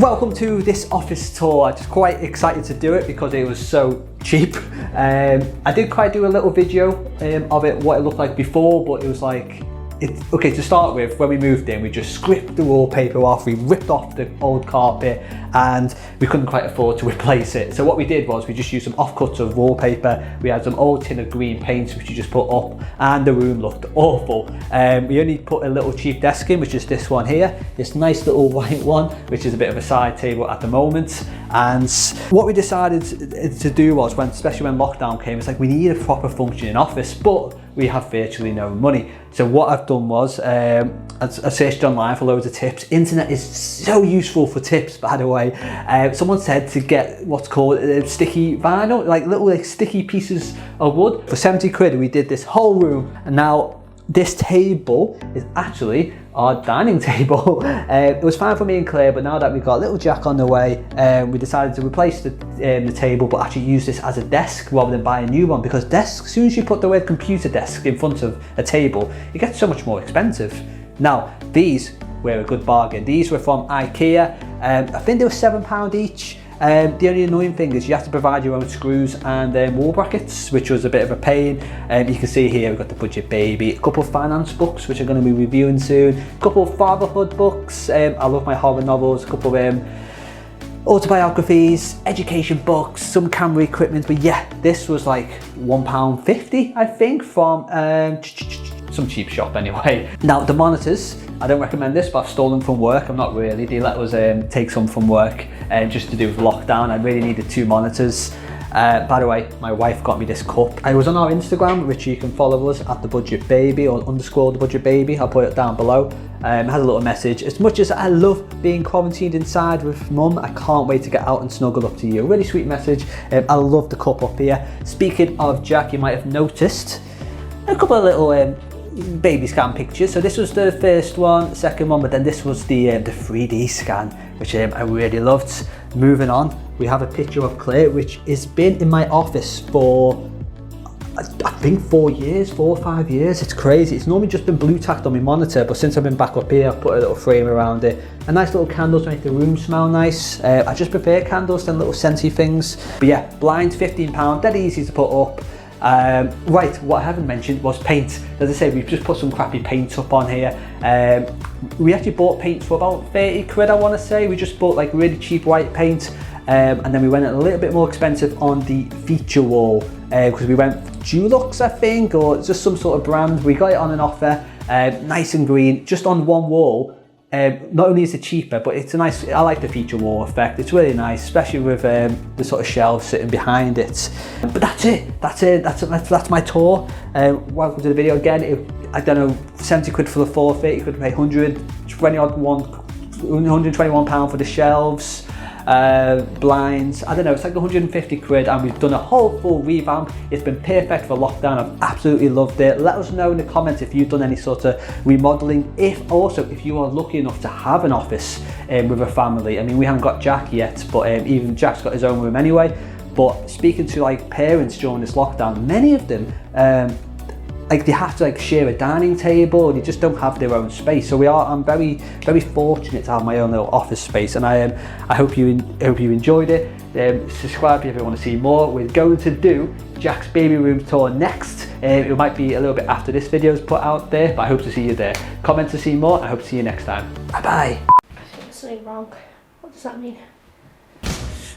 Welcome to this office tour. I'm just quite excited to do it because it was so cheap. I did quite do a little video of it, what it looked like before, but it was like, okay, to start with, when we moved in, we just stripped the wallpaper off, we ripped off the old carpet, and we couldn't quite afford to replace it. So what we did was we just used some offcuts of wallpaper, we had some old tin of green paint which you just put up, and the room looked awful. We only put a little cheap desk in, which is this one here, this nice little white one, which is a bit of a side table at the moment. And what we decided to do was, especially when lockdown came, it's like we need a proper functioning office, but we have virtually no money. So what I've done was, I searched online for loads of tips. Internet is so useful for tips, by the way. Someone said to get what's called sticky vinyl, like little sticky pieces of wood. For 70 quid, we did this whole room, and now this table is actually our dining table. It was fine for me and Claire, but now that we've got little Jack on the way, we decided to replace the table, but actually use this as a desk rather than buy a new one, because desks, as soon as you put the word computer desk in front of a table, it gets so much more expensive. Now, these were a good bargain. These were from IKEA. I think they were £7 each. The only annoying thing is you have to provide your own screws and wall brackets, which was a bit of a pain. You can see here we've got the Budget Baby, a couple of finance books which I'm going to be reviewing soon, a couple of fatherhood books, I love my horror novels, a couple of autobiographies, education books, some camera equipment. But yeah, this was like £1.50 I think from some cheap shop anyway. Now the monitors, I don't recommend this, but I've stolen from work. I'm not really, they let us take some from work just to do with lockdown. I really needed 2 monitors. By the way, my wife got me this cup. I was on our Instagram, which you can follow us at The Budget Baby or _ The Budget Baby. I'll put it down below. It has a little message. As much as I love being quarantined inside with mum, I can't wait to get out and snuggle up to you. A really sweet message. I love the cup up here. Speaking of Jack, you might have noticed a couple of little baby scan pictures. So this was the first one, second one, but then this was the 3D scan, which I really loved. Moving on, we have a picture of Claire, which has been in my office for I think 4 or 5 years. It's crazy. It's normally just been blue tacked on my monitor, but since I've been back up here, I've put a little frame around it. A nice little candles to make the room smell nice. I just prefer candles than little scenty things. But yeah, blinds, £15, dead easy to put up. Right, what I haven't mentioned was paint. As I say, we've just put some crappy paint up on here. We actually bought paint for about 30 quid, I want to say. We just bought like really cheap white paint, and then we went a little bit more expensive on the feature wall, because we went Dulux, I think, or just some sort of brand. We got it on an offer, nice and green, just on one wall. Not only is it cheaper, but it's a nice, I like the feature wall effect. It's really nice, especially with the sort of shelves sitting behind it. But that's my tour. Welcome to the video again. I don't know, 70 quid for the floor fit, you could pay £121 for the shelves. Blinds, I don't know, it's like 150 quid, and we've done a whole full revamp. It's been perfect for lockdown. I've absolutely loved it. Let us know in the comments if you've done any sort of remodeling, if you are lucky enough to have an office with a family. I mean, we haven't got Jack yet, but even Jack's got his own room anyway. But speaking to like parents during this lockdown, many of them like they have to like share a dining table, and they just don't have their own space. So I'm very, very fortunate to have my own little office space, and I hope you enjoyed it. Subscribe if you want to see more. We're going to do Jack's baby room tour next. It might be a little bit after this video is put out there, but I hope to see you there. Comment to see more. I hope to see you next time. Bye bye. I think there's something wrong. What does that mean?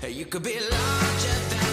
You could be larger than